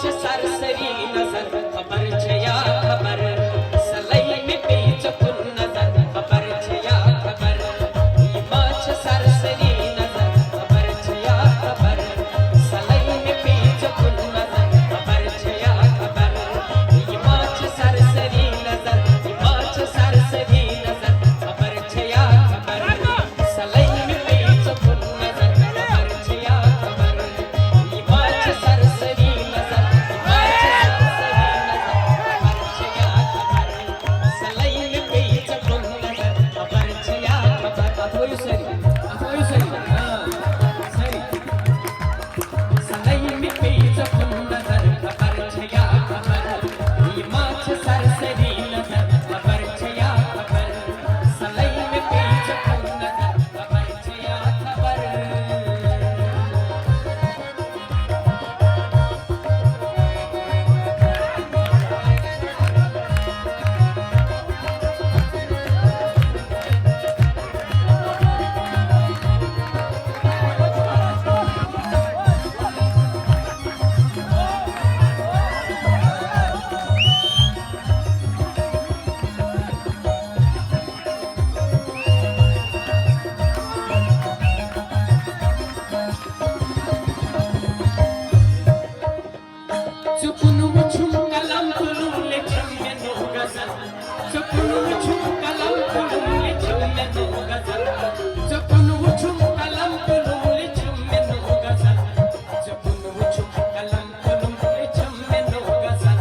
माछ सरसरी नजर खबर छया खबर सलई में बीच कुन नजर खबर छया खबर माछ सरसरी नजर खबर छया खबर सलई में बीच कुन नजर खबर छया खबर माछ सरसरी नजर माछ सरसरी नजर खबर छया खबर सलई में बीच कुन नजर खबर छया खबर माछ सरसरी नजर माछ सरसरी नजर खबर छया खबर सलई में बीच कुन नजर खबर छया खबर अथोयु सरी हां सरी सलई में बीच कुन नजर खबर छया खबर माछ सरसरी नजर खबर छया खबर सलई में बीच कुन नजर खबर छया खबर चुकुन मुछुम कलम तुलुले छम्मे नो गजल चुकुन मुछुम कलम तुलुले छम्मे नो गजल चुकुन मुछुम कलम तुलुले छम्मे नो गजल चुकुन मुछुम कलम तुलुले छम्मे नो गजल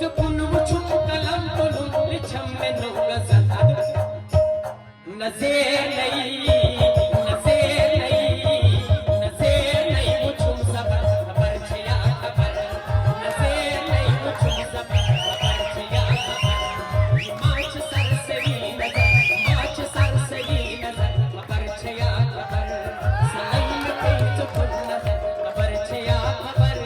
चुकुन मुछुम कलम तुलुले छम्मे नो गजल नज़े नहीं मुछुम सबर खबर छया खबर नज़े नहीं मुछुम सबर खबर छया खबर माछ सरसरी नजर माछ सरसरी नजर खबर छया खबर सलई में बीच कुन नजर खबर छया खबर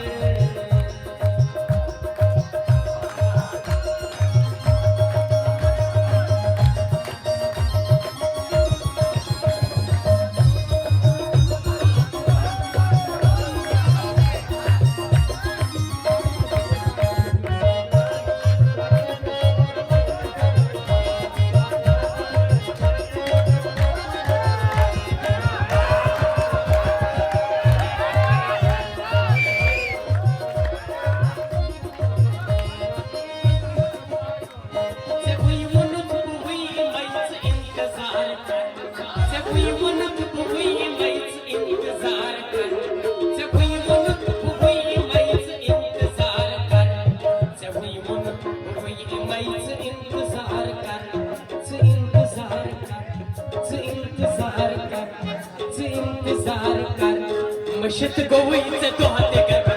मशत गोईच तो हाते कर